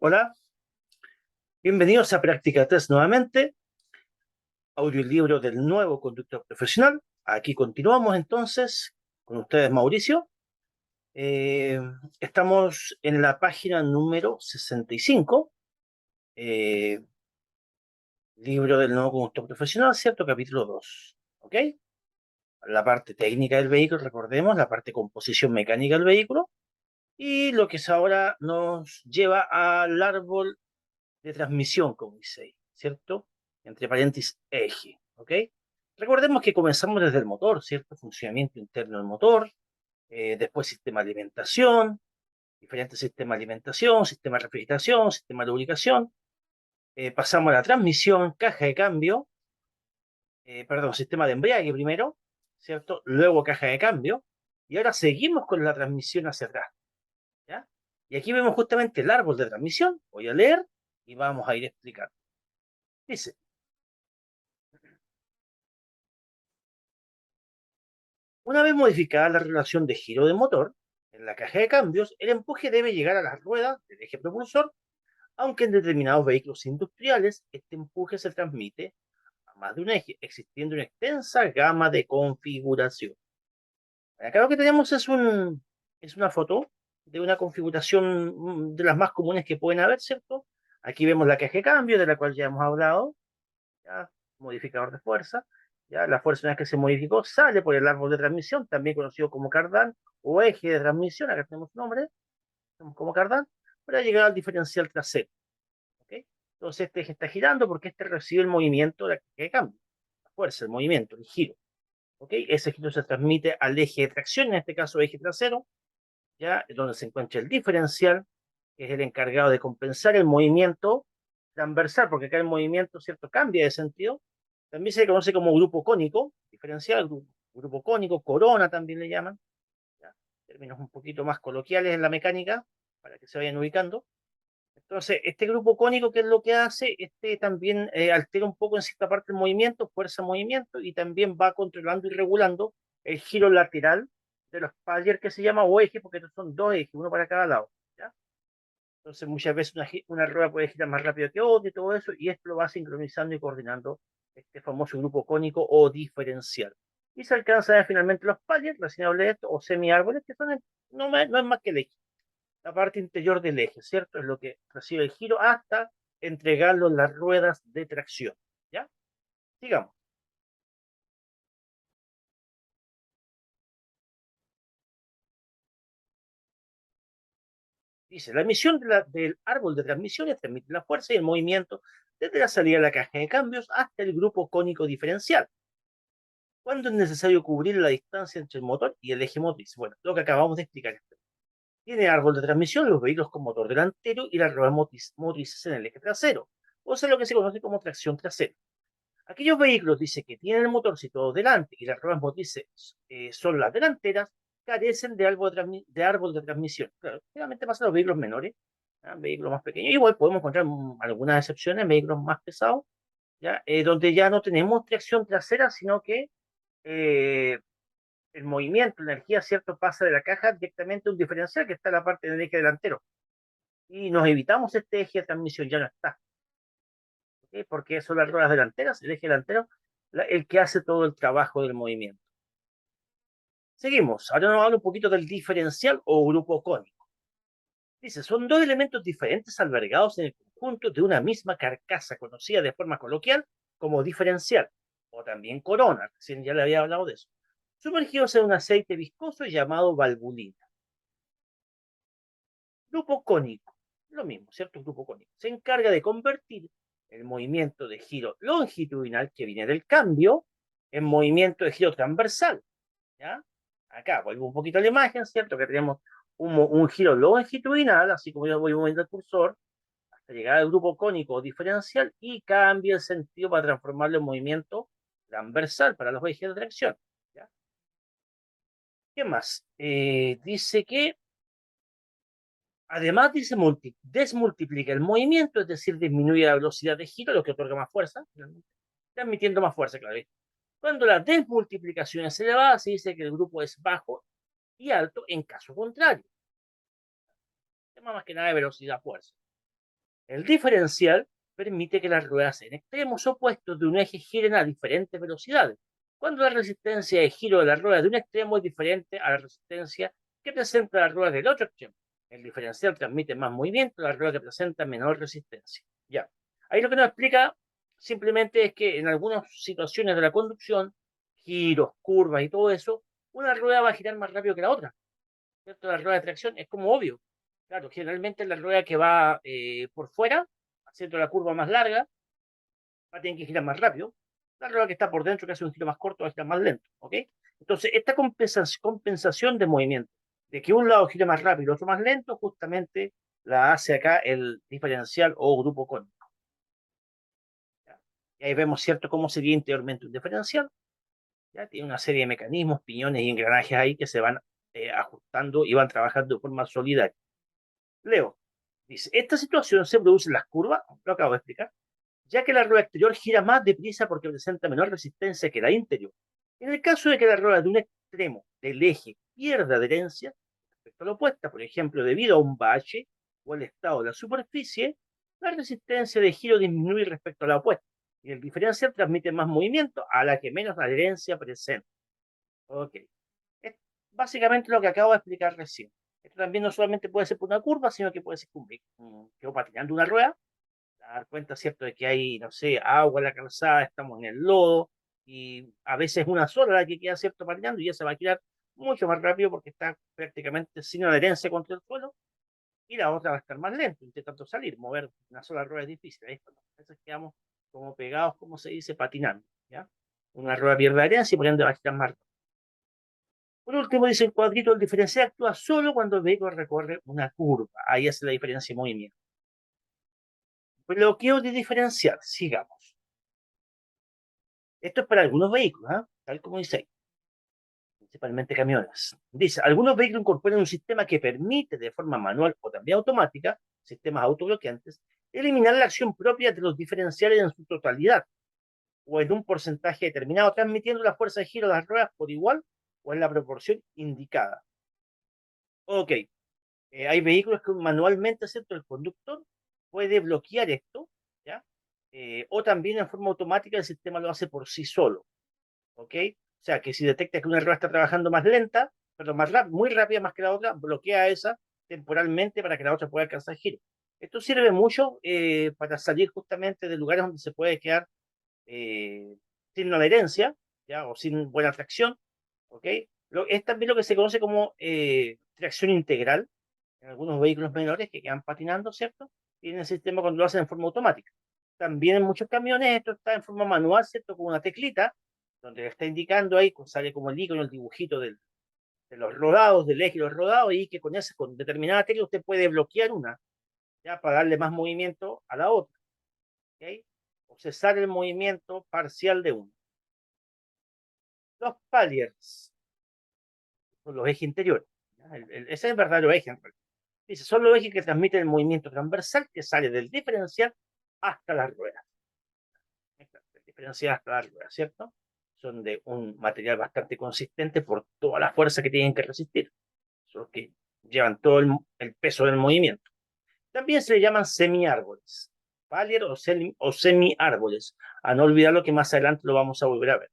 Hola, bienvenidos a Práctica 3 nuevamente, audiolibro del nuevo conductor profesional. Aquí continuamos entonces con ustedes, Mauricio. Eh, Estamos en la página número 65, eh, libro del nuevo conductor profesional, ¿cierto? Capítulo 2, ¿ok? La parte técnica del vehículo, recordemos, la parte composición mecánica del vehículo y lo que es ahora nos lleva al árbol de transmisión, como dice ahí, ¿cierto? Entre paréntesis, eje, ¿ok? Recordemos que comenzamos desde el motor, ¿cierto? Funcionamiento interno del motor, después sistema de alimentación, diferentes sistemas de alimentación, sistema de refrigeración, sistema de lubricación, pasamos a la transmisión, caja de cambio, perdón, sistema de embrague primero, ¿cierto? Luego caja de cambio, y ahora seguimos con la transmisión hacia atrás, ¿ya? Y aquí vemos justamente el árbol de transmisión, voy a leer y vamos a ir explicando. Dice, una vez modificada la relación de giro de motor, en la caja de cambios, el empuje debe llegar a las ruedas del eje propulsor, aunque en determinados vehículos industriales este empuje se transmite a más de un eje, existiendo una extensa gama de configuración. Acá lo que tenemos es una foto de una configuración de las más comunes que pueden haber, ¿cierto? Aquí vemos la caja de cambio, de la cual ya hemos hablado, ¿ya? Modificador de fuerza, ¿ya? La fuerza una vez que se modificó sale por el árbol de transmisión, también conocido como cardán o eje de transmisión, acá tenemos su nombre, como cardán, para llegar al diferencial trasero, ¿ok? Entonces este eje está girando porque este recibe el movimiento de la caja de cambio, la fuerza, el movimiento, el giro, ¿ok? Ese giro se transmite al eje de tracción, en este caso eje trasero, ¿ya? Donde se encuentra el diferencial, que es el encargado de compensar el movimiento transversal, porque acá el movimiento, ¿cierto?, cambia de sentido. También se conoce como grupo cónico, diferencial, grupo cónico, corona también le llaman, ¿ya? Términos un poquito más coloquiales en la mecánica, para que se vayan ubicando. Entonces, este grupo cónico, ¿qué es lo que hace? Este también altera un poco en cierta parte el movimiento, fuerza-movimiento, y también va controlando y regulando el giro lateral de los paddles que se llama o eje, porque estos son dos ejes, uno para cada lado, ¿ya? Entonces, muchas veces una rueda puede girar más rápido que otra y todo eso, y esto lo va sincronizando y coordinando este famoso grupo cónico o diferencial. Y se alcanza a ver finalmente los paddles, recién hablé de esto, o semi-árboles, que son no es más que el eje, la parte interior del eje, ¿cierto? Es lo que recibe el giro hasta entregarlo en las ruedas de tracción, ¿ya? Sigamos. Dice, la emisión del árbol de transmisiones transmite la fuerza y el movimiento desde la salida de la caja de cambios hasta el grupo cónico diferencial. ¿Cuándo es necesario cubrir la distancia entre el motor y el eje motriz? Bueno, lo que acabamos de explicar. Tiene árbol de transmisión los vehículos con motor delantero y las ruedas motrices en el eje trasero, o sea, lo que se conoce como tracción trasera. Aquellos vehículos, dice, que tienen el motor situado delante y las ruedas motrices son las delanteras, carecen de árbol de transmisión. Claro, generalmente pasa en los vehículos menores, ¿ya? Vehículos más pequeños. Igual podemos encontrar algunas excepciones, vehículos más pesados, ¿ya? Donde ya no tenemos tracción trasera, sino que eh, el movimiento, la energía, ¿cierto?, pasa de la caja directamente a un diferencial que está en la parte del eje delantero. Y nos evitamos este eje de transmisión, ya no está. ¿Ok? Porque son las ruedas delanteras, el eje delantero, el que hace todo el trabajo del movimiento. Seguimos, ahora nos habla un poquito del diferencial o grupo cónico. Dice, son dos elementos diferentes albergados en el conjunto de una misma carcasa, conocida de forma coloquial como diferencial, o también corona, recién ya le había hablado de eso, sumergidos en un aceite viscoso llamado valvulina. Grupo cónico, lo mismo, ¿cierto? Grupo cónico. Se encarga de convertir el movimiento de giro longitudinal que viene del cambio en movimiento de giro transversal, ¿ya? Acá vuelvo un poquito a la imagen, ¿cierto? Que tenemos un giro longitudinal, así como yo voy moviendo el cursor, hasta llegar al grupo cónico diferencial y cambia el sentido para transformarlo en movimiento transversal para los ejes de tracción, ¿ya? ¿Qué más? Dice que además, dice, desmultiplica el movimiento, es decir, disminuye la velocidad de giro, lo que otorga más fuerza, transmitiendo más fuerza, claro. Cuando la desmultiplicación es elevada, se dice que el grupo es bajo y alto en caso contrario. Tema más que nada de velocidad-fuerza. El diferencial permite que las ruedas en extremos opuestos de un eje giren a diferentes velocidades, cuando la resistencia de giro de la rueda de un extremo es diferente a la resistencia que presenta la rueda del otro extremo. El diferencial transmite más movimiento a la rueda que presenta menor resistencia. Ya. Ahí lo que nos explica simplemente es que en algunas situaciones de la conducción, giros, curvas y todo eso, una rueda va a girar más rápido que la otra, ¿cierto? La rueda de tracción es como obvio. Claro, generalmente la rueda que va por fuera, haciendo la curva más larga, va a tener que girar más rápido. La rueda que está por dentro, que hace un giro más corto, va a girar más lento. ¿Ok? Entonces, esta compensación de movimiento, de que un lado gire más rápido y el otro más lento, justamente la hace acá el diferencial o grupo cónico. ¿Ya? Y ahí vemos, ¿cierto?, cómo sería interiormente un diferencial. ¿Ya? Tiene una serie de mecanismos, piñones y engranajes ahí que se van ajustando y van trabajando de forma solidaria. Leo, dice, esta situación se produce en las curvas, lo acabo de explicar, ya que la rueda exterior gira más deprisa porque presenta menor resistencia que la interior. En el caso de que la rueda de un extremo del eje pierda adherencia respecto a la opuesta, por ejemplo, debido a un bache o al estado de la superficie, la resistencia de giro disminuye respecto a la opuesta y el diferencial transmite más movimiento a la que menos adherencia presenta. Ok. Es básicamente lo que acabo de explicar recién. Esto también no solamente puede ser por una curva, sino que puede ser que patinando una rueda, dar cuenta, ¿cierto?, de que hay, no sé, agua en la calzada, estamos en el lodo, y a veces una sola la que queda, ¿cierto?, patinando, y ya se va a girar mucho más rápido porque está prácticamente sin adherencia contra el suelo, y la otra va a estar más lento, intentando salir, mover una sola rueda es difícil, ahí a veces quedamos como pegados, como se dice, patinando, ¿ya? Una rueda pierde adherencia y por ende va a girar más rápido. Por último, dice el cuadrito, el diferencial actúa solo cuando el vehículo recorre una curva. Ahí hace la diferencia de movimiento. Bloqueo de diferencial. Sigamos. Esto es para algunos vehículos, ¿eh? Tal como dice ahí, principalmente camiones. Dice, algunos vehículos incorporan un sistema que permite de forma manual o también automática, sistemas autobloqueantes, eliminar la acción propia de los diferenciales en su totalidad o en un porcentaje determinado, transmitiendo la fuerza de giro de las ruedas por igual o en la proporción indicada. Ok, hay vehículos que manualmente, ¿cierto?, el conductor puede bloquear esto, ¿ya? O también en forma automática el sistema lo hace por sí solo, ¿ok? O sea, que si detecta que una rueda está trabajando más lenta, pero más rápido, muy rápida más que la otra, bloquea esa temporalmente para que la otra pueda alcanzar giro. Esto sirve mucho para salir justamente de lugares donde se puede quedar eh, sin adherencia, ¿ya? O sin buena tracción, ¿ok? Es también lo que se conoce como tracción integral en algunos vehículos menores que quedan patinando, ¿cierto? Tienen el sistema cuando lo hacen en forma automática. También en muchos camiones esto está en forma manual, ¿cierto? Con una teclita, donde le está indicando ahí, sale como el icono, el dibujito de los rodados, del eje de los rodados, y que con determinada tecla usted puede bloquear una, ¿ya? Para darle más movimiento a la otra, ¿ok? O cesar el movimiento parcial de uno. Los paliers son los ejes interiores. Ese es el verdadero eje, en realidad. Dice, son los ejes que transmiten el movimiento transversal que sale del diferencial hasta las ruedas. El diferencial hasta las ruedas, ¿cierto? Son de un material bastante consistente por toda la fuerza que tienen que resistir. Son los que llevan todo el peso del movimiento. También se le llaman semiárboles. Palier o semiárboles. A no olvidar lo que más adelante lo vamos a volver a ver.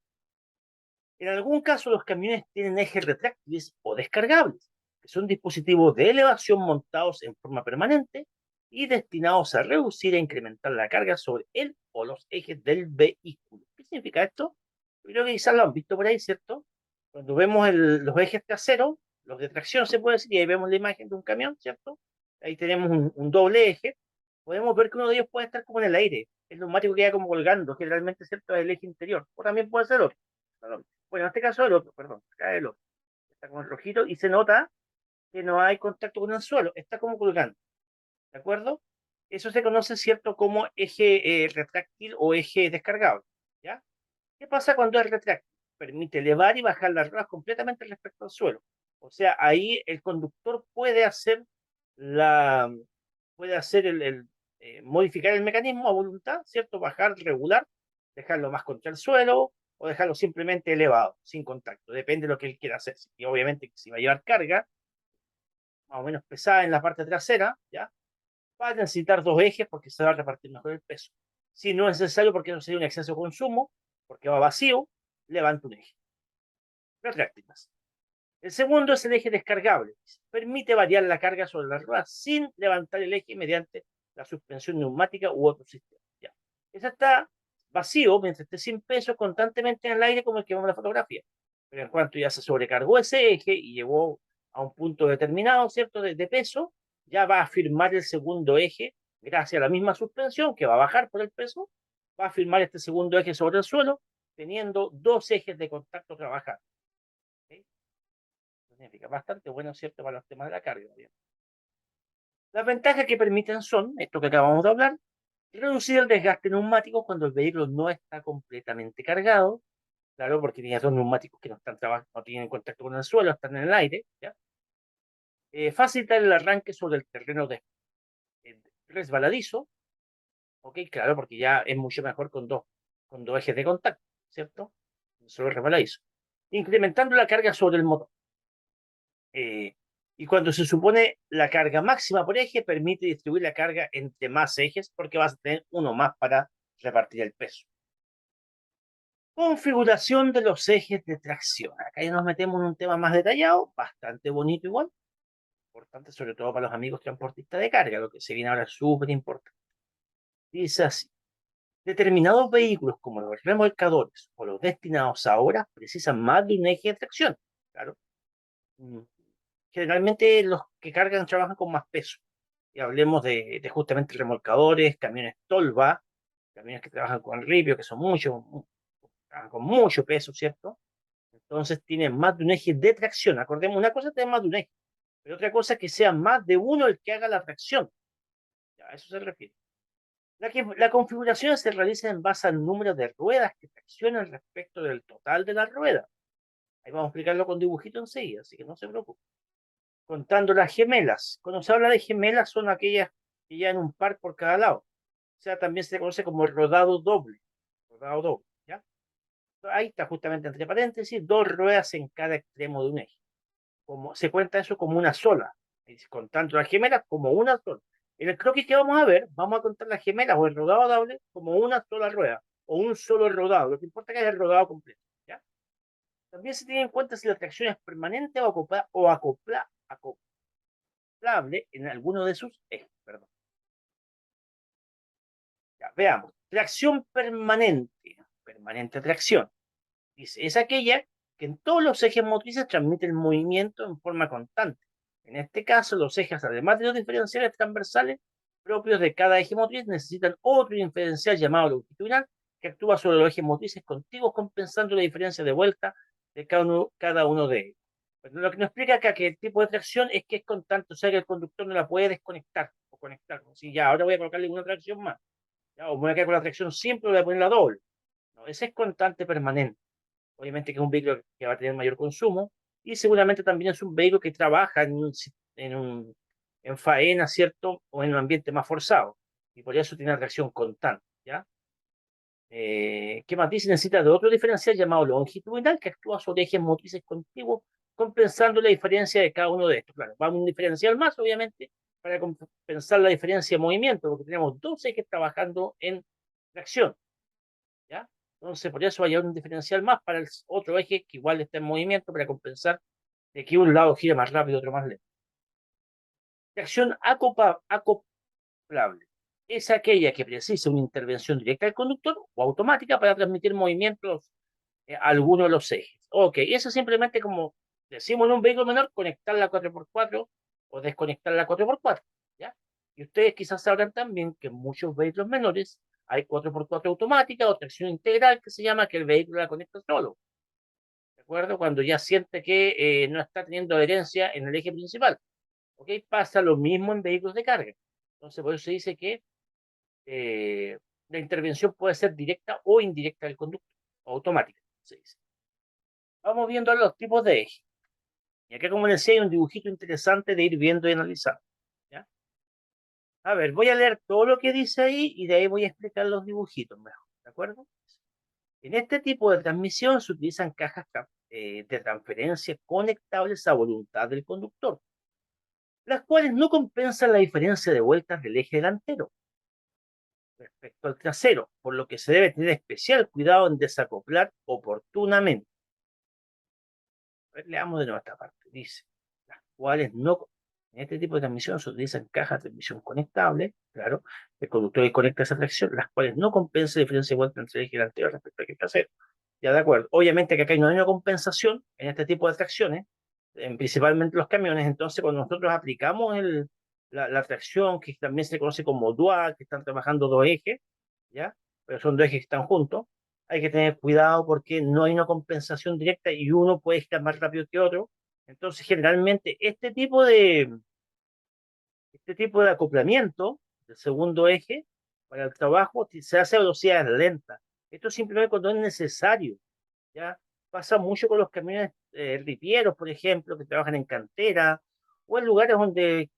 En algún caso, los camiones tienen ejes retráctiles o descargables, que son dispositivos de elevación montados en forma permanente y destinados a reducir e incrementar la carga sobre él o los ejes del vehículo. ¿Qué significa esto? Yo creo que quizás lo han visto por ahí, ¿cierto? Cuando vemos los ejes traseros, los de tracción se puede decir, y ahí vemos la imagen de un camión, ¿cierto? Ahí tenemos un doble eje. Podemos ver que uno de ellos puede estar como en el aire. El neumático queda como colgando, generalmente, ¿cierto?, el eje interior. O también puede ser otro. Bueno, en este caso el otro, perdón, acá el otro. Está como el rojito y se nota que no hay contacto con el suelo, está como colgando, ¿de acuerdo? Eso se conoce, ¿cierto?, como eje retráctil o eje descargable, ¿ya? ¿Qué pasa cuando es retráctil? Permite elevar y bajar las ruedas completamente respecto al suelo. O sea, ahí el conductor la, puede hacer modificar el mecanismo a voluntad, ¿cierto? Bajar, regular, dejarlo más contra el suelo o dejarlo simplemente elevado, sin contacto. Depende de lo que él quiera hacer. Y obviamente, si va a llevar carga, más o menos pesada en la parte trasera, ¿ya? Va a necesitar dos ejes porque se va a repartir mejor el peso. Si no es necesario porque no sería un exceso de consumo, porque va vacío, levanta un eje. Retráctiles. El segundo es el eje descargable. Permite variar la carga sobre la rueda sin levantar el eje mediante la suspensión neumática u otro sistema. Ya. Ese está vacío mientras esté sin peso constantemente en el aire como el que vemos en la fotografía. Pero en cuanto ya se sobrecargó ese eje y llegó a un punto determinado, ¿cierto?, de peso, ya va a firmar el segundo eje gracias a la misma suspensión que va a bajar por el peso, va a firmar este segundo eje sobre el suelo, teniendo dos ejes de contacto trabajando. ¿Okay? Significa bastante bueno, ¿cierto?, para los temas de la carga. Bien. Las ventajas que permiten son, esto que acabamos de hablar, reducir el desgaste neumático cuando el vehículo no está completamente cargado, claro, porque tienes dos neumáticos que no están trabajando, no tienen contacto con el suelo, están en el aire, ¿ya? Facilitar el arranque sobre el terreno resbaladizo, ok, claro, porque ya es mucho mejor con dos ejes de contacto, ¿cierto? Solo resbaladizo. Incrementando la carga sobre el motor. Y cuando se supone la carga máxima por eje, permite distribuir la carga entre más ejes porque vas a tener uno más para repartir el peso. Configuración de los ejes de tracción. Acá ya nos metemos en un tema más detallado, bastante bonito igual, importante sobre todo para los amigos transportistas de carga, lo que se viene ahora es súper importante. Dice así, determinados vehículos como los remolcadores o los destinados a obras precisan más de un eje de tracción. Claro. Mm, Generalmente los que cargan trabajan con más peso. Y hablemos de justamente remolcadores, camiones tolva, camiones que trabajan con ripio, que son trabajan con mucho peso, ¿cierto? Entonces tienen más de un eje de tracción. Acordemos, una cosa es tener más de un eje, pero otra cosa es que sea más de uno el que haga la tracción. Ya, a eso se refiere. La configuración se realiza en base al número de ruedas que traccionan respecto del total de la rueda. Ahí vamos a explicarlo con dibujito enseguida, así que no se preocupe. Contando las gemelas. Cuando se habla de gemelas son aquellas que llevan un par por cada lado. O sea, también se conoce como rodado doble. Rodado doble, ¿ya? Ahí está justamente entre paréntesis, dos ruedas en cada extremo de un eje. Como, se cuenta eso como una sola, contando las gemelas como una sola. En el croquis que vamos a ver, vamos a contar las gemelas o el rodado doble como una sola rueda o un solo rodado. Lo que importa es que es el rodado completo, ¿ya? También se tiene en cuenta si la tracción es permanente o acoplable en alguno de sus ejes. Perdón. Ya, veamos. Tracción permanente. Permanente tracción. Dice, es aquella que en todos los ejes motrices transmite el movimiento en forma constante. En este caso, los ejes, además de los diferenciales transversales propios de cada eje motriz, necesitan otro diferencial llamado longitudinal que actúa sobre los ejes motrices contiguos, compensando la diferencia de vuelta de cada uno de ellos. Pero lo que nos explica acá que el tipo de tracción es que es constante, o sea que el conductor no la puede desconectar o conectar. Si ya, ahora voy a colocarle una tracción más, ya, o me voy a quedar con la tracción simple o voy a poner la doble. No, ese es constante permanente. Obviamente que es un vehículo que va a tener mayor consumo y seguramente también es un vehículo que trabaja en faena, ¿cierto? O en un ambiente más forzado y por eso tiene una reacción constante, ¿ya? ¿Qué más dice? Necesita de otro diferencial llamado longitudinal que actúa sobre ejes motrices contiguos, compensando la diferencia de cada uno de estos. Claro, va un diferencial más, obviamente, para compensar la diferencia de movimiento, porque tenemos dos ejes trabajando en tracción. ¿Ya? Entonces, por eso hay un diferencial más para el otro eje que igual está en movimiento para compensar de que un lado gira más rápido, otro más lento. Tracción acoplable es aquella que precisa una intervención directa del conductor o automática para transmitir movimientos a alguno de los ejes. Ok, eso simplemente como decimos en un vehículo menor, conectar la 4x4 o desconectar la 4x4. ¿Ya? Y ustedes quizás sabrán también que en muchos vehículos menores hay 4x4 automática o tracción integral que se llama que el vehículo la conecta solo. ¿De acuerdo? Cuando ya siente que no está teniendo adherencia en el eje principal. ¿Ok? Pasa lo mismo en vehículos de carga. Entonces, por eso se dice que eh, la intervención puede ser directa o indirecta del conductor, o automática, se dice. Vamos viendo los tipos de eje. Y acá, como decía, hay un dibujito interesante de ir viendo y analizando. ¿Ya? A ver, voy a leer todo lo que dice ahí y de ahí voy a explicar los dibujitos mejor. ¿De acuerdo? En este tipo de transmisión se utilizan cajas de transferencia conectables a voluntad del conductor. las cuales no compensan la diferencia de vueltas del eje delantero respecto al trasero, por lo que se debe tener especial cuidado en desacoplar oportunamente. A ver, leamos de nuevo esta parte. Dice, las cuales no, en este tipo de transmisión se utilizan cajas de transmisión conectables, claro, el conductor que conecta esa tracción, las cuales no compensan la diferencia de vuelta entre el eje delantero respecto al eje trasero. Ya de acuerdo. Obviamente que acá no hay una compensación en este tipo de tracciones, principalmente los camiones. Entonces, cuando nosotros aplicamos la tracción, que también se conoce como dual, que están trabajando dos ejes, ¿ya? Pero son dos ejes que están juntos, hay que tener cuidado porque no hay una compensación directa y uno puede estar más rápido que otro. Entonces, generalmente, este tipo de acoplamiento del segundo eje para el trabajo se hace a velocidades lentas. Esto simplemente cuando es necesario, ¿ya? Pasa mucho con los camiones ripieros, por ejemplo, que trabajan en cantera o en lugares donde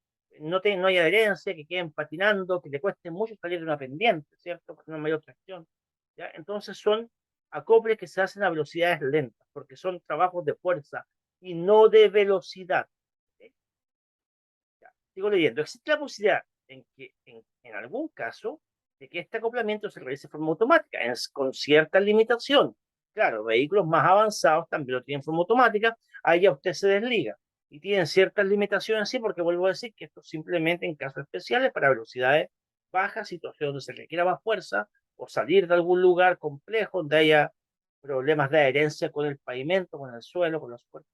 no hay adherencia, que queden patinando, que le cueste mucho salir de una pendiente, ¿cierto? Porque no hay mayor tracción, ¿ya? Entonces son acoples que se hacen a velocidades lentas, porque son trabajos de fuerza y no de velocidad. ¿Ok? Sigo leyendo. Existe la posibilidad en algún caso de que este acoplamiento se realice de forma automática, con ciertas limitaciones. Claro, vehículos más avanzados también lo tienen en forma automática, ahí ya usted se desliga. Y tienen ciertas limitaciones, sí, porque vuelvo a decir que esto simplemente en casos especiales para velocidades bajas, situaciones donde se requiera más fuerza, o salir de algún lugar complejo donde haya problemas de adherencia con el pavimento, con el suelo, con los cuerpos.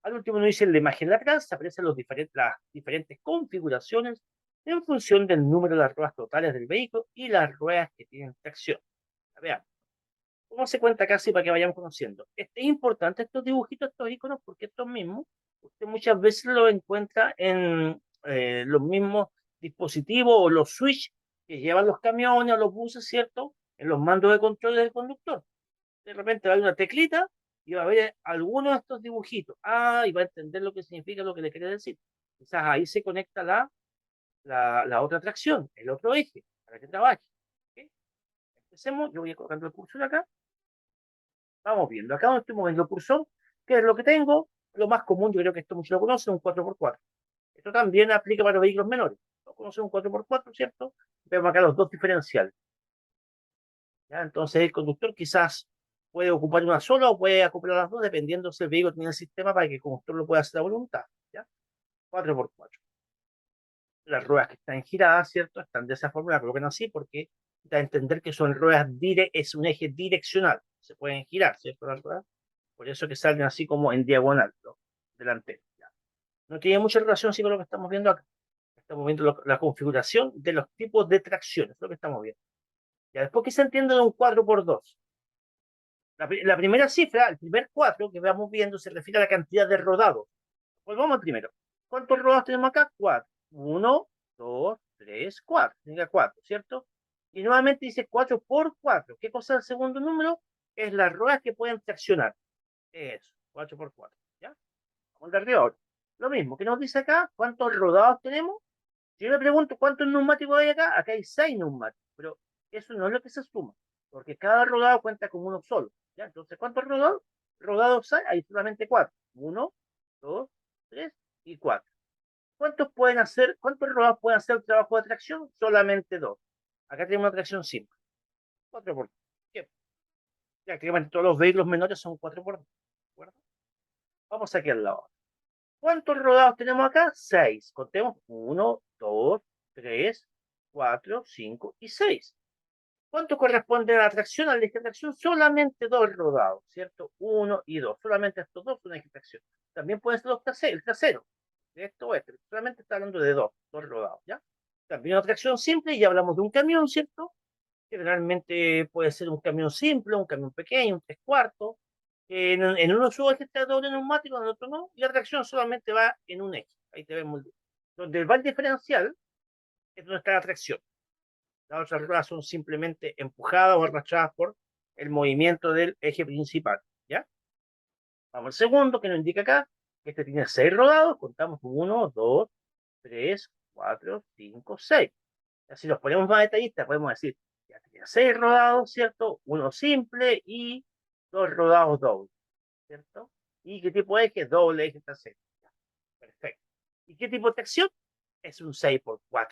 Al último nos dice, en la imagen lateral se aparecen las diferentes configuraciones en función del número de las ruedas totales del vehículo y las ruedas que tienen tracción. Vean, ¿cómo se cuenta casi para que vayamos conociendo? Es importante estos dibujitos, estos iconos, porque estos mismos, usted muchas veces los encuentra en los mismos dispositivos o los switch que llevan los camiones o los buses, ¿cierto? En los mandos de control del conductor. De repente va a haber una teclita y va a ver alguno de estos dibujitos. Ah, y va a entender lo que significa lo que le quiere decir. Quizás ahí se conecta la otra tracción, el otro eje, para que trabaje. ¿Okay? Empecemos, yo voy a colocando el cursor acá. Vamos viendo. Acá donde estoy moviendo el cursor, ¿qué es lo que tengo? Lo más común, yo creo que esto muchos lo conocen, un 4x4. Esto también aplica para vehículos menores. Lo conocen un 4x4, ¿cierto? Vemos acá los dos diferenciales. ¿Ya? Entonces el conductor quizás puede ocupar una sola o puede acoplar las dos, dependiendo si el vehículo tiene el sistema para que el conductor lo pueda hacer a voluntad. ¿Ya? 4x4. Las ruedas que están giradas, ¿cierto? Están de esa forma, las colocan así porque da a entender que son ruedas es un eje direccional. Se pueden girar, ¿cierto? Las ruedas. Por eso que salen así como en diagonal, ¿no? Delantero. ¿Ya? No tiene mucha relación así con lo que estamos viendo acá. Estamos viendo la configuración de los tipos de tracciones, lo que estamos viendo. Ya después que se entiende de un 4x2. La primera cifra, el primer 4 que vamos viendo, se refiere a la cantidad de rodados. Volvamos al primero. ¿Cuántos rodados tenemos acá? 4. 1, 2, 3, 4. Tenga 4, ¿cierto? Y nuevamente dice 4x4. ¿Qué cosa es el segundo número? Es las ruedas que pueden traccionar. Eso, 4x4. ¿Ya? Vamos de arriba ahora. Lo mismo, ¿qué nos dice acá? ¿Cuántos rodados tenemos? Si yo le pregunto cuántos neumáticos hay acá, acá hay 6 neumáticos, pero eso no es lo que se suma, porque cada rodado cuenta como uno solo. ¿Ya? Entonces, ¿cuántos rodados? Rodados hay solamente 4. 1, 2, 3 y 4. ¿Cuántos rodados pueden hacer el trabajo de tracción? Solamente 2. Acá tenemos una tracción simple. 4 por 2. Prácticamente todos los vehículos menores son 4 por 2. ¿De acuerdo? Vamos aquí al lado. ¿Cuántos rodados tenemos acá? 6. Contemos 1, 2, 3, 4, 5 y 6. ¿Cuánto corresponde a la tracción? Al eje de tracción, solamente 2 rodados, ¿cierto? 1 y 2. Solamente estos dos son eje de tracción. También pueden ser el trasero. Esto o este. Solamente está hablando de dos rodados, ¿ya? También una tracción simple, y ya hablamos de un camión, ¿cierto? Generalmente puede ser un camión simple, un camión pequeño, un 3/4. En uno sube el está doble neumático, en el otro no, y la tracción solamente va en un eje. Ahí te vemos. Donde va el diferencial es donde está la tracción. Las otras ruedas son simplemente empujadas o arrastradas por el movimiento del eje principal. ¿Ya? Vamos al segundo, que nos indica acá. Este tiene 6 rodados. Contamos 1, 2, 3, 4, 5, 6. Si nos ponemos más detallistas, podemos decir, ya tiene 6 rodados, ¿cierto? Uno simple y 2 rodados dobles, ¿cierto? ¿Y qué tipo de eje? Doble eje trasero. Perfecto. ¿Y qué tipo de tracción? Es un 6x4. ¿Por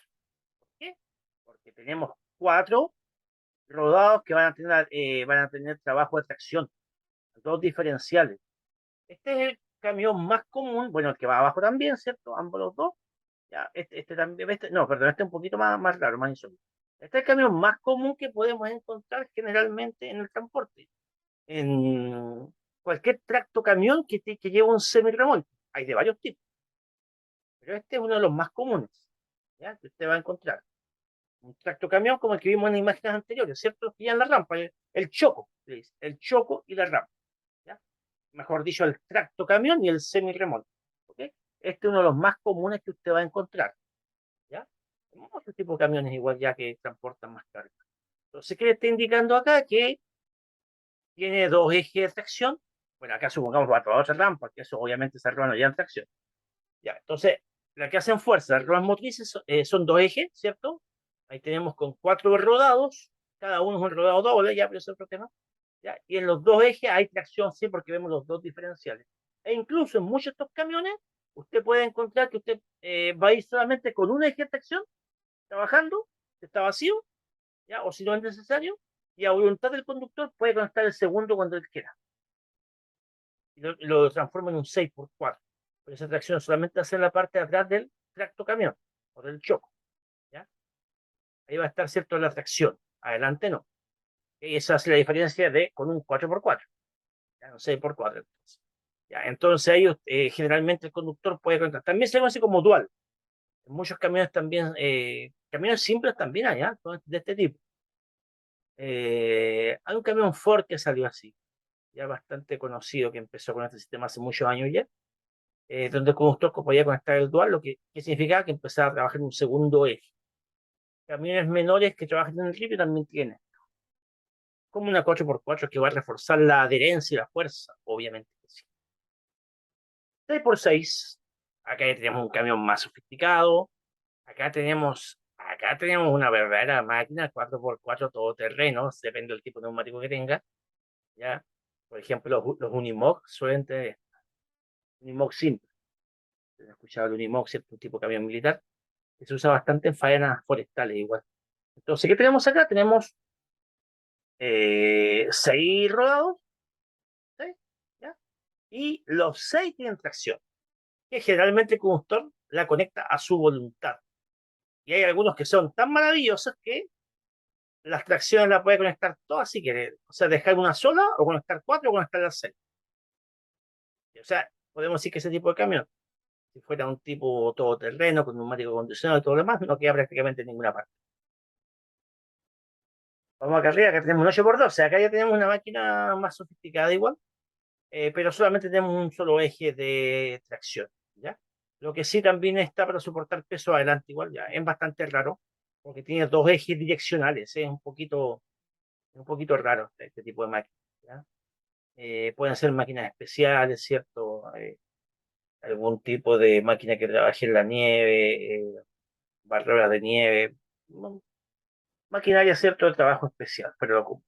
qué? Porque tenemos 4 rodados que van a tener trabajo de tracción, dos diferenciales. Este es el camión más común, bueno, el que va abajo también, ¿cierto? Ambos los dos. Ya, este también, no, perdón, este es un poquito más raro, más insólito. Este es el camión más común que podemos encontrar generalmente en el transporte. En cualquier tracto camión que lleve un semirremolque. Hay de varios tipos, pero este es uno de los más comunes, ¿ya? Que usted va a encontrar. Un tracto camión como el que vimos en las imágenes anteriores, ¿cierto? Que ya en la rampa, el choco, le dice, el choco y la rampa, ¿ya? Mejor dicho, el tracto camión y el semirremolque, ¿ok? Este es uno de los más comunes que usted va a encontrar, ¿ya? Hay otro tipo de camiones igual ya que transportan más carga. Entonces, ¿qué le está indicando acá? Que tiene dos ejes de tracción. Bueno, acá supongamos va a toda otra rampa, que eso obviamente se no ya en tracción. Ya, entonces, la que hacen fuerza, las ruedas motrices son dos ejes, ¿cierto? Ahí tenemos con 4 rodados, cada uno es un rodado doble, ya, pero eso es otro tema. ¿Ya? Y en los dos ejes hay tracción, sí, porque vemos los dos diferenciales. E incluso en muchos de estos camiones, usted puede encontrar que usted va a ir solamente con un eje de tracción, trabajando, que está vacío, ¿ya? O si no es necesario, y a voluntad del conductor puede conectar el segundo cuando él quiera. Y lo transforma en un 6x4. Pero esa tracción solamente hace la parte de atrás del tracto camión o del choco, ¿ya? Ahí va a estar, ¿cierto?, la tracción. Adelante no. Y esa hace la diferencia de con un 4x4, ¿ya? Un 6x4. Entonces, ¿ya? Entonces ahí generalmente el conductor puede conectar. También se conoce como dual. En muchos camiones también, camiones simples también hay, ¿ya? De este tipo. Hay un camión Ford que salió así, ya bastante conocido, que empezó con este sistema hace muchos años ya, donde el conductor podía conectar el dual, que significaba que empezaba a trabajar en un segundo eje. Camiones menores que trabajan en el ripio también tienen, como una 4x4 que va a reforzar la adherencia y la fuerza, obviamente. Sí. 6x6, acá ya tenemos un camión más sofisticado, acá tenemos una verdadera máquina 4x4 todoterreno, depende del tipo de neumático que tenga, ¿ya? Por ejemplo, los Unimog suelen tener Unimog simple. ¿He escuchado el Unimog, cierto? Un tipo de camión militar que se usa bastante en faenas forestales igual. Entonces, ¿qué tenemos acá? Tenemos 6 rodados, ¿sí? ¿Ya? Y los 6 tienen tracción, que generalmente el conductor la conecta a su voluntad. Y hay algunos que son tan maravillosos que las tracciones las puede conectar todas si quiere. O sea, dejar una sola, o conectar 4, o conectar las 6. O sea, podemos decir que ese tipo de camión, si fuera un tipo todoterreno, con neumático acondicionado y todo lo demás, no queda prácticamente en ninguna parte. Vamos acá arriba, que tenemos un 8x2, o sea, acá ya tenemos una máquina más sofisticada igual, pero solamente tenemos un solo eje de tracción, ¿ya? Lo que sí también está para soportar peso adelante igual, ya, es bastante raro, porque tiene dos ejes direccionales, es un poquito raro este tipo de máquinas, ¿ya? Pueden ser máquinas especiales, ¿cierto? Algún tipo de máquina que trabaje en la nieve, barreras de nieve, maquinaria, ¿cierto? De trabajo especial, pero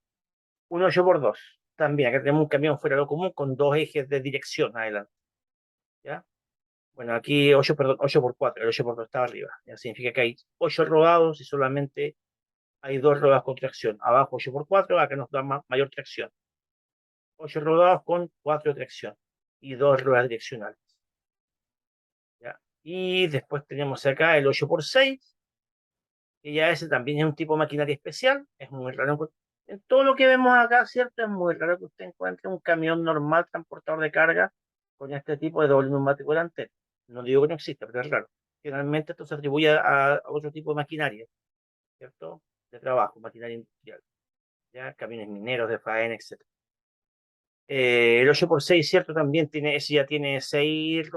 un 8x2. También, acá tenemos un camión fuera de lo común con dos ejes de dirección adelante, ¿ya? Bueno, aquí 8, perdón, 8x4, el 8x2 está arriba, ya significa que hay 8 rodados y solamente hay 2 rodados con tracción. Abajo 8x4, acá nos da mayor tracción. 8 rodados con 4 de tracción y 2 ruedas direccionales, ¿ya? Y después tenemos acá el 8x6, que ya ese también es un tipo de maquinaria especial, es muy raro. En todo lo que vemos acá, ¿cierto? Es muy raro que usted encuentre un camión normal transportador de carga con este tipo de doble neumático delantero. No digo que no exista, pero es raro. Generalmente esto se atribuye a otro tipo de maquinaria, ¿cierto? De trabajo, maquinaria industrial, ¿ya? Camiones mineros, de faena, etc. El 8x6, ¿cierto? También tiene, ese ya tiene 6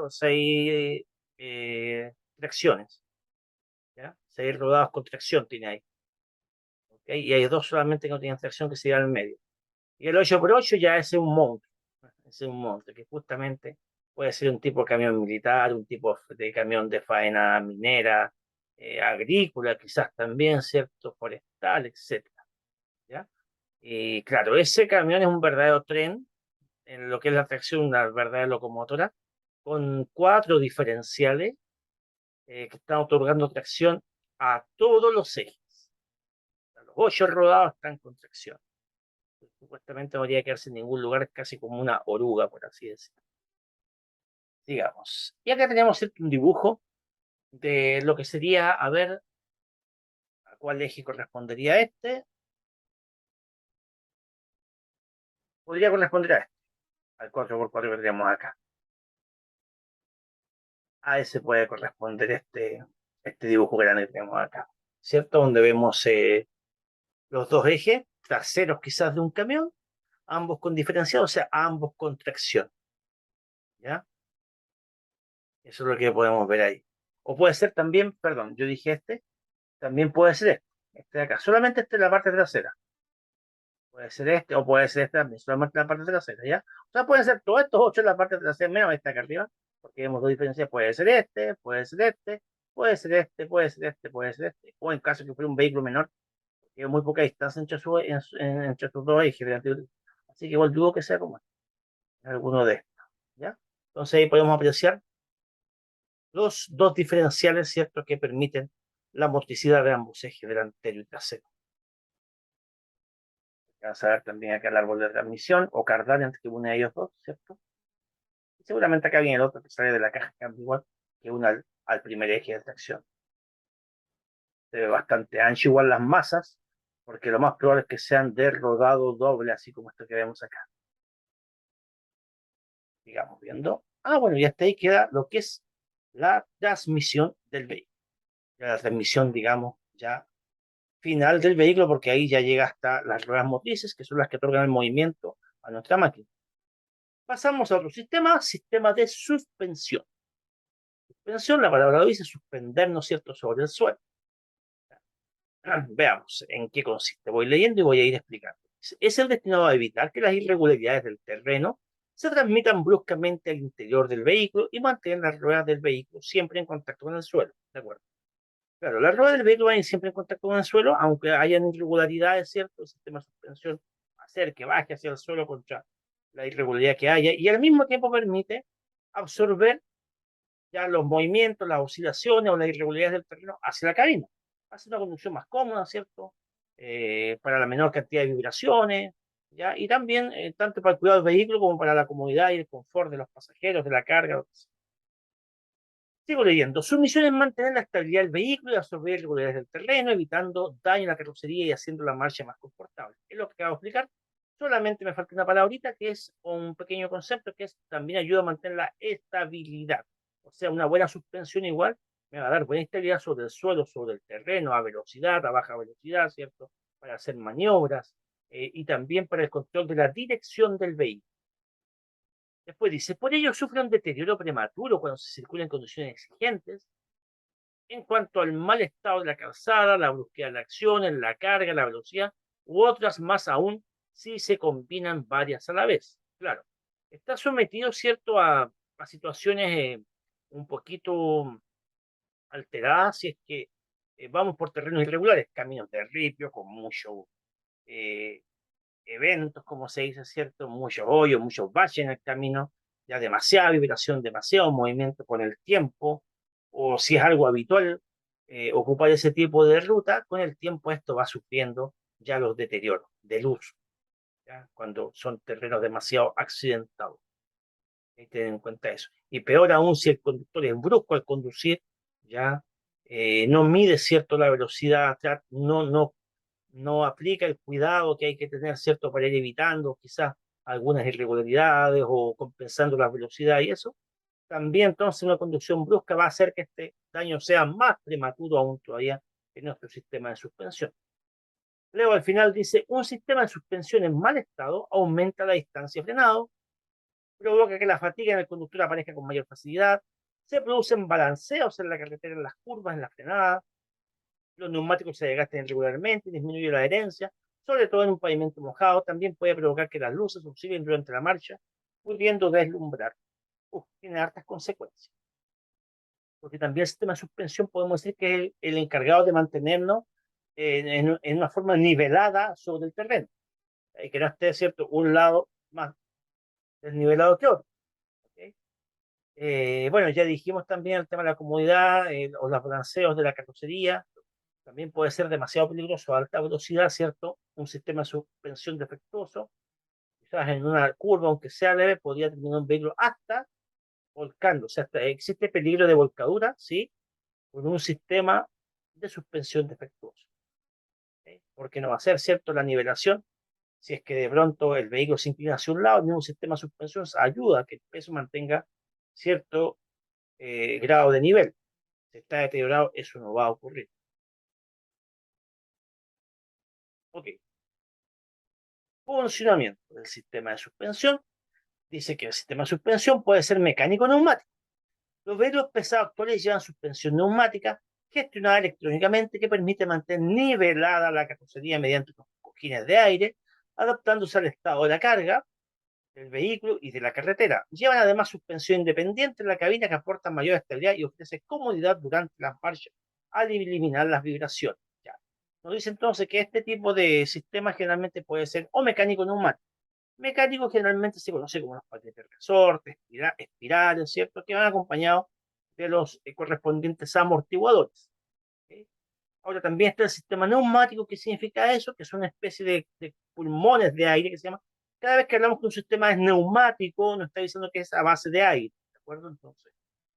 tracciones, ¿ya? 6 rodados con tracción tiene ahí. ¿Okay? Y hay dos solamente que no tienen tracción que se llevan al medio. Y el 8x8 ya es un monstruo, es un monstruo que justamente puede ser un tipo de camión militar, un tipo de camión de faena minera, agrícola, quizás también, ¿cierto? Forestal, etcétera, ¿ya? Y claro, ese camión es un verdadero tren en lo que es la tracción, una verdadera locomotora, con 4 diferenciales que están otorgando tracción a todos los ejes. Los 8 rodados están con tracción. Supuestamente no debería quedarse en ningún lugar, casi como una oruga, por así decirlo. Digamos. Y acá tenemos un dibujo de lo que sería, a ver, a cuál eje correspondería este. Podría corresponder a este, al 4x4 que tenemos acá. A ese puede corresponder este dibujo grande que tenemos acá, ¿cierto? Donde vemos los dos ejes traseros quizás de un camión, ambos con diferenciado, o sea, ambos con tracción, ¿ya? Eso es lo que podemos ver ahí. O puede ser también, perdón, yo dije también puede ser este de acá. Solamente este es la parte trasera. Puede ser este o puede ser este también, solamente la parte trasera, ¿ya? O sea, pueden ser todos estos 8 en la parte trasera, menos esta acá arriba, porque vemos dos diferencias. Puede ser este, puede ser este, puede ser este, puede ser este, puede ser este. O en caso que fuera un vehículo menor, que hay muy poca distancia entre sus dos ejes. Así que igual dudo que sea como alguno de estos, ¿ya? Entonces ahí podemos apreciar los dos diferenciales, ¿cierto?, que permiten la motricidad de ambos ejes, delantero y trasero. Vamos a ver también acá el árbol de transmisión o cardán entre que une a ellos dos, ¿cierto? Y seguramente acá viene el otro que sale de la caja cambio igual que une al primer eje de tracción. Se ve bastante ancho igual las masas, porque lo más probable es que sean de rodado doble, así como esto que vemos acá. Digamos, viendo. Ah, bueno, y hasta ahí queda lo que es la transmisión del vehículo. Ya la transmisión, digamos, ya final del vehículo, porque ahí ya llega hasta las ruedas motrices, que son las que otorgan el movimiento a nuestra máquina. Pasamos a otro sistema, sistema de suspensión. Suspensión, la palabra lo dice, suspender, ¿no es cierto?, sobre el suelo. Veamos en qué consiste. Voy leyendo y voy a ir explicando. Es el destinado a evitar que las irregularidades del terreno se transmitan bruscamente al interior del vehículo y mantener las ruedas del vehículo siempre en contacto con el suelo. ¿De acuerdo? Claro, las ruedas del vehículo van siempre en contacto con el suelo, aunque hayan irregularidades, ¿cierto? El sistema de suspensión hacer que baje hacia el suelo contra la irregularidad que haya y al mismo tiempo permite absorber ya los movimientos, las oscilaciones o las irregularidades del terreno hacia la cabina. Hace una conducción más cómoda, ¿cierto? Para la menor cantidad de vibraciones, ¿ya? Y también, tanto para el cuidado del vehículo como para la comodidad y el confort de los pasajeros, de la carga. Sigo leyendo. Su misión es mantener la estabilidad del vehículo y absorber irregularidades del terreno, evitando daño a la carrocería y haciendo la marcha más confortable. Es lo que acabo de explicar. Solamente me falta una palabrita que es un pequeño concepto que es también ayuda a mantener la estabilidad. O sea, una buena suspensión igual me va a dar buena estabilidad sobre el suelo, sobre el terreno, a velocidad, a baja velocidad, ¿cierto? Para hacer maniobras y también para el control de la dirección del vehículo. Después dice, por ello sufre un deterioro prematuro cuando se circula en condiciones exigentes en cuanto al mal estado de la calzada, la brusquedad de la acción, en la carga, la velocidad, u otras más aún si se combinan varias a la vez. Claro, está sometido, ¿cierto?, a situaciones un poquito alteradas si es que vamos por terrenos irregulares, caminos de ripio con mucho eh, eventos, como se dice, ¿cierto? Muchos hoyos, muchos baches en el camino, ya demasiada vibración, demasiado movimiento con el tiempo, o si es algo habitual ocupar ese tipo de ruta, con el tiempo esto va sufriendo ya los deterioros del uso, ¿ya? Cuando son terrenos demasiado accidentados. Hay que tener en cuenta eso. Y peor aún si el conductor es brusco al conducir, ya no mide cierto la velocidad, no aplica el cuidado que hay que tener, ¿cierto?, para ir evitando quizás algunas irregularidades o compensando la velocidad y eso, también entonces una conducción brusca va a hacer que este daño sea más prematuro aún todavía en nuestro sistema de suspensión. Luego al final dice, un sistema de suspensión en mal estado aumenta la distancia de frenado, provoca que la fatiga en el conductor aparezca con mayor facilidad, se producen balanceos en la carretera, en las curvas, en la frenada, los neumáticos se desgastan irregularmente, disminuye la adherencia, sobre todo en un pavimento mojado, también puede provocar que las luces oscilen durante la marcha, pudiendo deslumbrar. Tiene hartas consecuencias. Porque también el sistema de suspensión podemos decir que es el encargado de mantenernos en una forma nivelada sobre el terreno. Y que no esté, ¿cierto?, un lado más desnivelado que otro. ¿Okay? Bueno, ya dijimos también el tema de la comodidad o los balanceos de la carrocería. También puede ser demasiado peligroso a alta velocidad, ¿cierto? Un sistema de suspensión defectuoso, quizás en una curva, aunque sea leve, podría terminar un vehículo hasta volcando. O sea, existe peligro de volcadura, ¿sí? Con un sistema de suspensión defectuoso. ¿Sí? Porque no va a ser, ¿cierto? La nivelación, si es que de pronto el vehículo se inclina hacia un lado, el mismo sistema de suspensión ayuda a que el peso mantenga cierto grado de nivel. Si está deteriorado, eso no va a ocurrir. Ok. Funcionamiento del sistema de suspensión. Dice que el sistema de suspensión puede ser mecánico o neumático. Los vehículos pesados actuales llevan suspensión neumática gestionada electrónicamente que permite mantener nivelada la carrocería mediante unos cojines de aire, adaptándose al estado de la carga del vehículo y de la carretera. Llevan además suspensión independiente en la cabina que aporta mayor estabilidad y ofrece comodidad durante las marchas al eliminar las vibraciones. Ya. Nos dice entonces que este tipo de sistema generalmente puede ser o mecánico o neumático. Mecánico generalmente se conoce como los paquetes resortes, espirales, ¿cierto? Que van acompañados de los correspondientes amortiguadores. ¿Ok? Ahora también está el sistema neumático. ¿Qué significa eso? Que son una especie de pulmones de aire que se llama. Cada vez que hablamos que un sistema es neumático, nos está diciendo que es a base de aire, ¿de acuerdo? Entonces,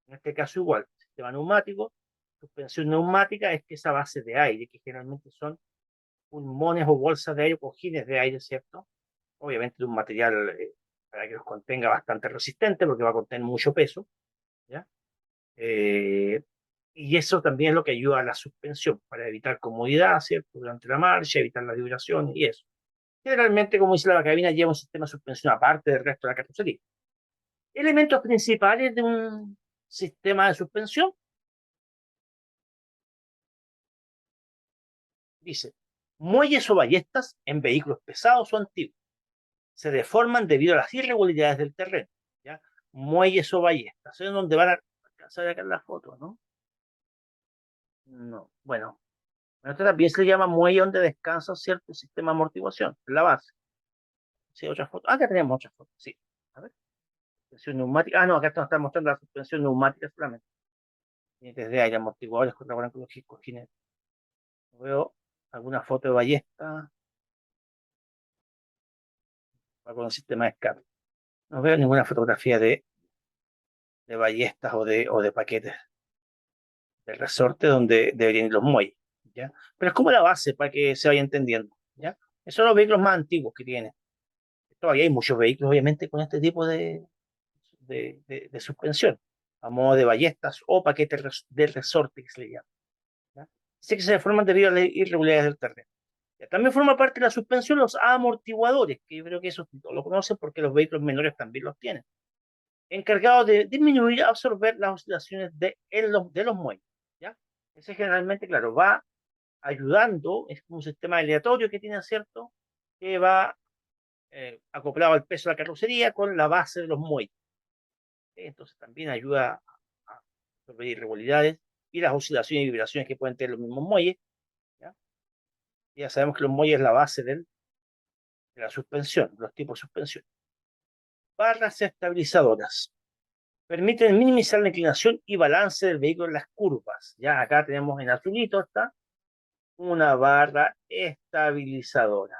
en este caso igual, sistema neumático, suspensión neumática es que es a base de aire, que generalmente son pulmones o bolsas de aire, cojines de aire, ¿cierto? Obviamente de un material para que los contenga bastante resistente, porque va a contener mucho peso, ¿ya? Eh, y eso también es lo que ayuda a la suspensión, para evitar comodidad, ¿cierto? Durante la marcha, evitar las vibraciones y eso. Generalmente, como dice la cabina, lleva un sistema de suspensión aparte del resto de la carrocería. Elementos principales de un sistema de suspensión, dice, muelles o ballestas en vehículos pesados o antiguos. Se deforman debido a las irregularidades del terreno, ¿ya? Muelles o ballestas, es donde van a alcanzar a sacar la foto, ¿no? No, bueno, esto también se le llama muelle donde descansa cierto sistema de amortiguación, la base. Sí, otra foto. Ah, acá tenemos otra foto, sí. A ver, suspensión neumática. Ah, no, acá está mostrando la suspensión neumática solamente. Desde aire, amortiguadores, colaboran con los cojines. Veo alguna foto de ballesta con el sistema de escape. No veo ninguna fotografía de ballestas o de paquetes de resorte donde deberían ir los muelles, ¿ya? Pero es como la base para que se vaya entendiendo, ¿ya? Esos son los vehículos más antiguos que tienen. Todavía hay muchos vehículos, obviamente, con este tipo de suspensión, a modo de ballestas o paquetes de resorte que se le llama, ¿ya? Dice que se forman debido a las irregularidades del terreno. Ya, también forma parte de la suspensión los amortiguadores, que yo creo que eso lo conocen porque los vehículos menores también los tienen, encargados de disminuir, absorber las oscilaciones de los muelles, ¿ya? Ese generalmente, claro, va ayudando, es un sistema aleatorio que tiene, ¿cierto? Que va acoplado al peso de la carrocería con la base de los muelles. Entonces también ayuda a absorber irregularidades y las oscilaciones y vibraciones que pueden tener los mismos muelles, ¿ya? Ya sabemos que los muelles es la base de la suspensión, los tipos de suspensión. Barras estabilizadoras. Permiten minimizar la inclinación y balance del vehículo en las curvas. Ya acá tenemos en azulito está una barra estabilizadora.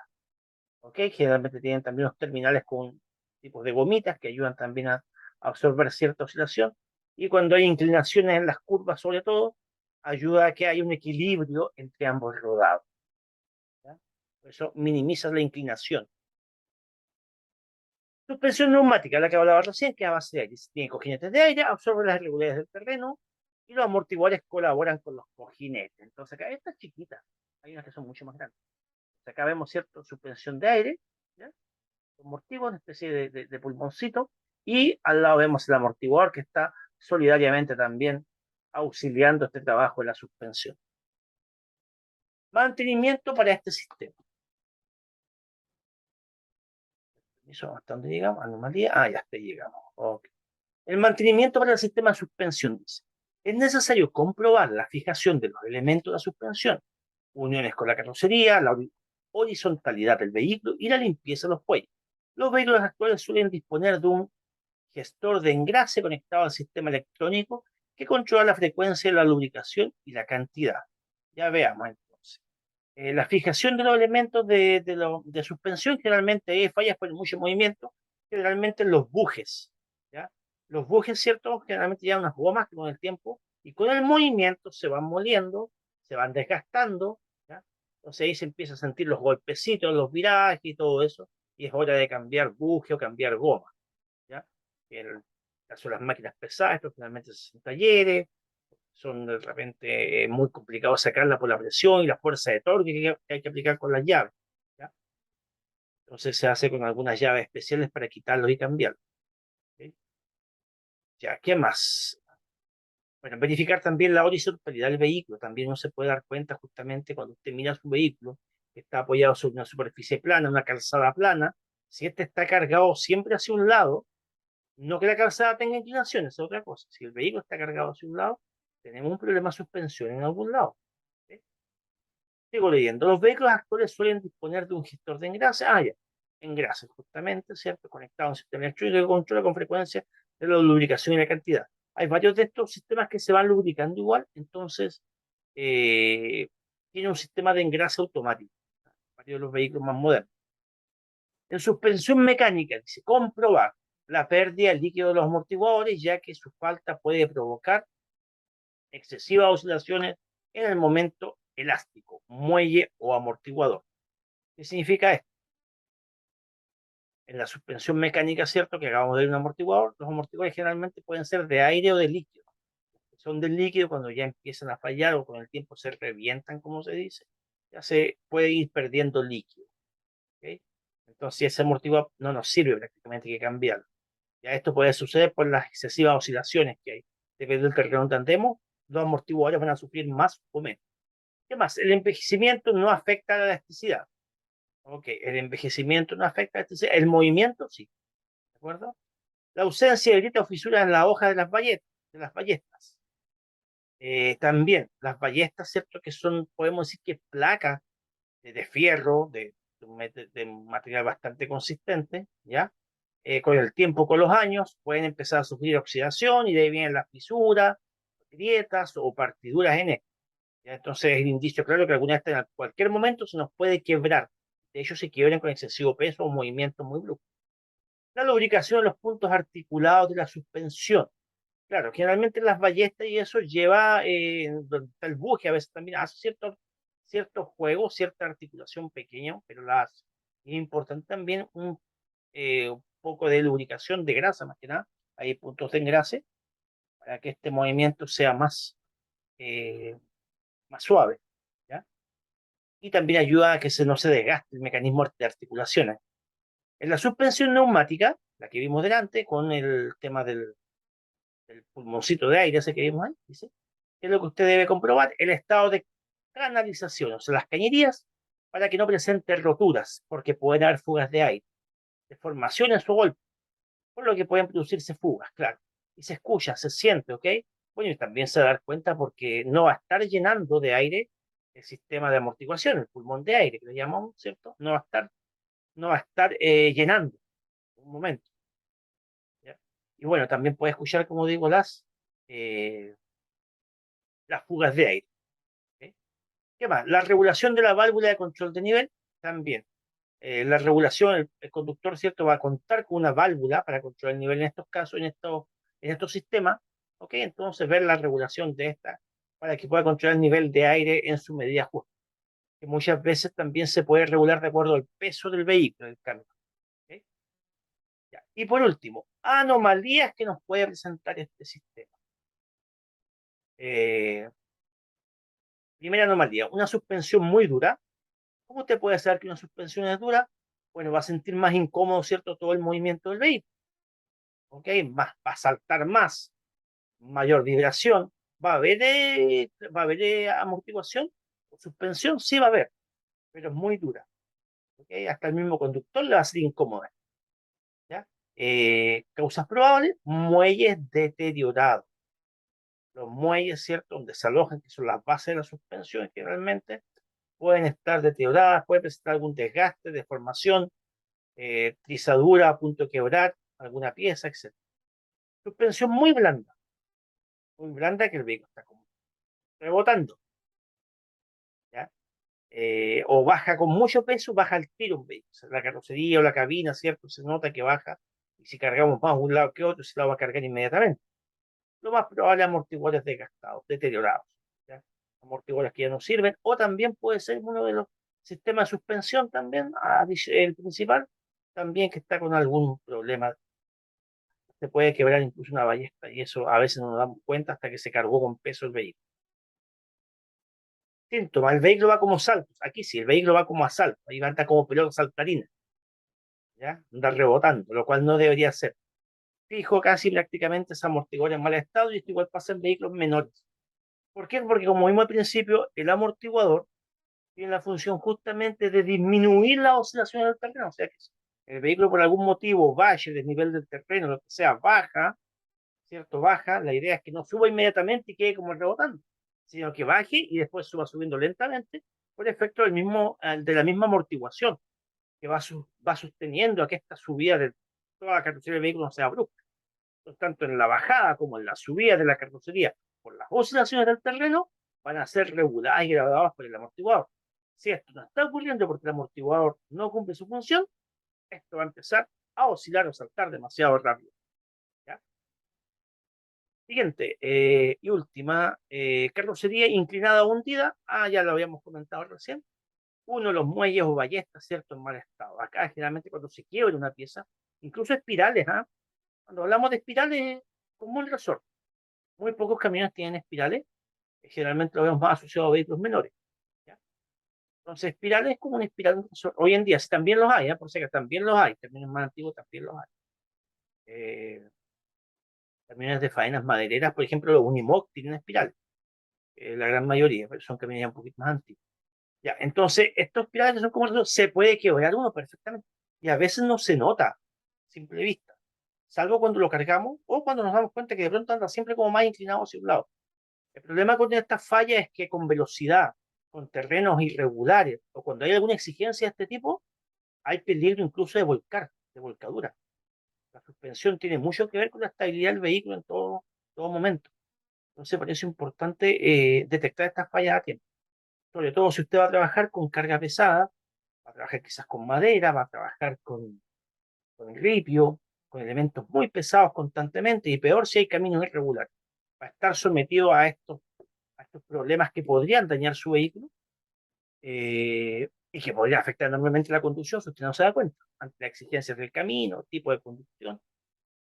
¿Ok? Generalmente tienen también los terminales con tipos de gomitas que ayudan también a absorber cierta oscilación. Y cuando hay inclinaciones en las curvas, sobre todo, ayuda a que haya un equilibrio entre ambos rodados, ¿ya? Por eso minimiza la inclinación. Suspensión neumática, la que hablaba recién, que a base de aire. Tiene cojinetes de aire, absorbe las irregularidades del terreno y los amortiguadores colaboran con los cojinetes. Entonces acá estas chiquitas, hay unas que son mucho más grandes. Acá vemos, ¿cierto? Suspensión de aire, ¿ya? Amortiguador, una especie de pulmoncito, y al lado vemos el amortiguador que está solidariamente también auxiliando este trabajo de la suspensión. Mantenimiento para este sistema. Eso hasta donde llegamos, anomalía. Ah, ya hasta llegamos. Okay. El mantenimiento para el sistema de suspensión dice: es necesario comprobar la fijación de los elementos de la suspensión, uniones con la carrocería, la horizontalidad del vehículo y la limpieza de los fuelles. Los vehículos actuales suelen disponer de un gestor de engrase conectado al sistema electrónico que controla la frecuencia de la lubricación y la cantidad. Ya veamos entonces. La fijación de los elementos de suspensión generalmente hay fallas por mucho movimiento, generalmente en los bujes. ¿Ya? Los bujes, ¿cierto? Generalmente llevan unas gomas que con el tiempo y con el movimiento se van moliendo, se van desgastando. ¿Ya? Entonces ahí se empieza a sentir los golpecitos, los virajes y todo eso, y es hora de cambiar buje o cambiar goma. ¿Ya? En el caso de las máquinas pesadas, esto finalmente se hacen en talleres, son de repente muy complicados sacarla por la presión y la fuerza de torque que hay que aplicar con las llaves. ¿Ya? Entonces se hace con algunas llaves especiales para quitarlos y cambiarlos. ¿Ok? Ya, ¿qué más? Bueno, verificar también la horizontalidad del vehículo. También uno se puede dar cuenta justamente cuando usted mira su vehículo, que está apoyado sobre una superficie plana, una calzada plana. Si este está cargado siempre hacia un lado, no que la calzada tenga inclinaciones, es otra cosa. Si el vehículo está cargado hacia un lado, tenemos un problema de suspensión en algún lado. ¿Ok? Sigo leyendo. Los vehículos actuales suelen disponer de un gestor de engrase. Ah, ya. Engrase, justamente, ¿cierto? Conectado a un sistema electrónico que controla con frecuencia de la lubricación y la cantidad. Hay varios de estos sistemas que se van lubricando igual, entonces tiene un sistema de engrase automático. Varios de los vehículos más modernos. En suspensión mecánica, dice, comprobar la pérdida de líquido de los amortiguadores, ya que su falta puede provocar excesivas oscilaciones en el momento elástico, muelle o amortiguador. ¿Qué significa esto? En la suspensión mecánica, ¿cierto? Que acabamos de ver un amortiguador, los amortiguadores generalmente pueden ser de aire o de líquido. Son del líquido cuando ya empiezan a fallar o con el tiempo se revientan, como se dice, ya se puede ir perdiendo líquido. ¿Ok? Entonces, si ese amortiguador no nos sirve prácticamente, hay que cambiarlo. Ya esto puede suceder por las excesivas oscilaciones que hay. Dependiendo del terreno que andemos, los amortiguadores van a sufrir más o menos. ¿Qué más? El envejecimiento no afecta a la elasticidad. Ok, el envejecimiento no afecta a la elasticidad. El movimiento sí. ¿De acuerdo? La ausencia de grietas o fisuras en la hoja de las ballestas. También las ballestas, ¿cierto? Que son, podemos decir que placas de fierro, de un material bastante consistente, ¿ya? Con el tiempo, con los años, pueden empezar a sufrir oxidación y de ahí vienen las fisuras, grietas o partiduras en esto. ¿Ya? Entonces es un indicio claro que alguna vez en cualquier momento se nos puede quebrar. De hecho, se quiebran con excesivo peso o movimientos muy bruscos. La lubricación de los puntos articulados de la suspensión. Claro, generalmente las ballestas y eso lleva, donde está el buje, a veces también hace cierto juego, cierta articulación pequeña, pero la hace. Es importante también un poco de lubricación de grasa, más que nada. Hay puntos de engrase para que este movimiento sea eh, más suave. ¿Ya? Y también ayuda a que no se desgaste el mecanismo de articulaciones. En la suspensión neumática, la que vimos delante, con el tema del pulmoncito de aire, ese que vimos ahí, dice, ¿qué es lo que usted debe comprobar? El estado de canalización, o sea, las cañerías, para que no presente roturas, porque pueden haber fugas de aire, deformaciones o golpes, por lo que pueden producirse fugas, claro. Y se escucha, se siente, ¿ok? Bueno, y también se va a dar cuenta porque no va a estar llenando de aire el sistema de amortiguación, el pulmón de aire, que le llamamos, ¿cierto? No va a estar llenando en un momento. ¿Ya? Y bueno, también puede escuchar, como digo, eh, las fugas de aire. ¿Ok? ¿Qué más? La regulación de la válvula de control de nivel, también. La regulación, el conductor, ¿cierto? Va a contar con una válvula para controlar el nivel en estos casos, en estos sistemas. ¿Ok? Entonces, ver la regulación de esta para que pueda controlar el nivel de aire en su medida justa. Que muchas veces también se puede regular de acuerdo al peso del vehículo, del cambio. ¿Ok? Ya. Y por último, anomalías que nos puede presentar este sistema. Eh, Primera anomalía, una suspensión muy dura. ¿Cómo usted puede saber que una suspensión es dura? Bueno, va a sentir más incómodo, ¿cierto? Todo el movimiento del vehículo. ¿Ok? Va a saltar más, mayor vibración. ¿Va a haber amortiguación? Suspensión sí va a haber, pero es muy dura. ¿Ok? Hasta el mismo conductor le va a ser incómoda. ¿Ya? Causas probables, muelles deteriorados. Los muelles, ¿cierto? Donde se alojan, que son las bases de la suspensión, generalmente pueden estar deterioradas, puede presentar algún desgaste, deformación, trizadura a punto de quebrar alguna pieza, etc. Suspensión muy blanda que el vehículo está como rebotando, ¿ya? O baja con mucho peso, baja al tiro un vehículo. O sea, la carrocería o la cabina, ¿cierto? Se nota que baja, y si cargamos más un lado que otro, se la va a cargar inmediatamente. Lo más probable, amortiguadores desgastados, deteriorados, ¿ya? Amortiguadores que ya no sirven, o también puede ser uno de los sistemas de suspensión también, el principal, también que está con algún problema. Se puede quebrar incluso una ballesta, y eso a veces no nos damos cuenta hasta que se cargó con peso el vehículo. Síntoma, el vehículo va como saltos. Aquí sí, el vehículo va como a salto, ahí va a andar como pelota saltarina, ¿ya? Anda rebotando, lo cual no debería ser. Fijo casi prácticamente ese amortiguador en mal estado, y esto igual pasa en vehículos menores. ¿Por qué? Porque como vimos al principio, el amortiguador tiene la función justamente de disminuir la oscilación del terreno. O sea que si el vehículo por algún motivo baje el nivel del terreno, lo que sea, baja, ¿cierto? Baja, la idea es que no suba inmediatamente y quede como rebotando, sino que baje y después suba subiendo lentamente por efecto de la misma amortiguación que va sosteniendo a que esta subida de toda la carrocería del vehículo no sea brusca. Tanto en la bajada como en la subida de la carrocería, por las oscilaciones del terreno, van a ser reguladas y graduadas por el amortiguador. Si esto no está ocurriendo porque el amortiguador no cumple su función, esto va a empezar a oscilar o saltar demasiado rápido, ¿ya? Siguiente y última, carrocería inclinada o hundida. Ya lo habíamos comentado recién. Uno, los muelles o ballestas, ¿cierto? En mal estado. Acá generalmente cuando se quiebra una pieza, incluso espirales, cuando hablamos de espirales, como un resorte. Muy pocos camiones tienen espirales, generalmente lo vemos más asociado a vehículos menores, ¿ya? Entonces, espirales es como una espiral. Hoy en día, sí, también los hay, por si que también los hay, camiones más antiguos también los hay. Eh, Camiones de faenas madereras, por ejemplo, los Unimog tienen espirales, la gran mayoría, pero son camiones ya un poquito más antiguos. Ya, entonces, estos espirales son como se puede quebrar uno perfectamente, y a veces no se nota a simple vista, salvo cuando lo cargamos o cuando nos damos cuenta que de pronto anda siempre como más inclinado hacia un lado. El problema con esta falla es que con velocidad, con terrenos irregulares o cuando hay alguna exigencia de este tipo, hay peligro incluso de volcar, de volcadura. La suspensión tiene mucho que ver con la estabilidad del vehículo en todo momento. Entonces parece importante detectar estas fallas a tiempo. Sobre todo si usted va a trabajar con carga pesada, va a trabajar quizás con madera, va a trabajar con ripio, con elementos muy pesados constantemente, y peor si hay caminos irregulares. Va a estar sometido a estos problemas que podrían dañar su vehículo, y que podría afectar enormemente la conducción si usted no se da cuenta, ante las exigencias del camino, tipo de conducción,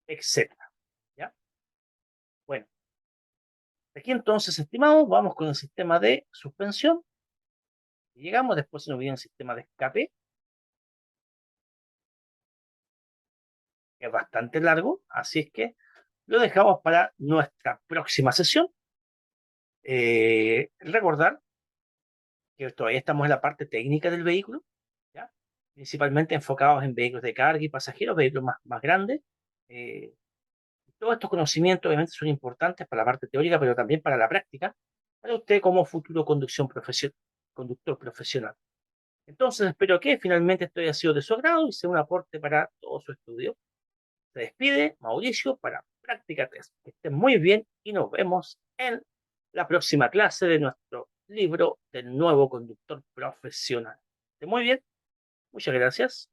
etcétera. ¿Ya? Bueno, aquí entonces, estimados, vamos con el sistema de suspensión. Llegamos, después se nos viene el sistema de escape, que es bastante largo, así es que lo dejamos para nuestra próxima sesión. Recordar que todavía estamos en la parte técnica del vehículo, ¿ya? Principalmente enfocados en vehículos de carga y pasajeros, vehículos más grandes. Eh, Todos estos conocimientos obviamente son importantes para la parte teórica, pero también para la práctica, para usted como futuro conductor profesional. Entonces, espero que finalmente esto haya sido de su agrado y sea un aporte para todo su estudio. Se despide Mauricio para Práctica 3. Que estén muy bien y nos vemos en la próxima clase de nuestro libro del nuevo conductor profesional. Que estén muy bien. Muchas gracias.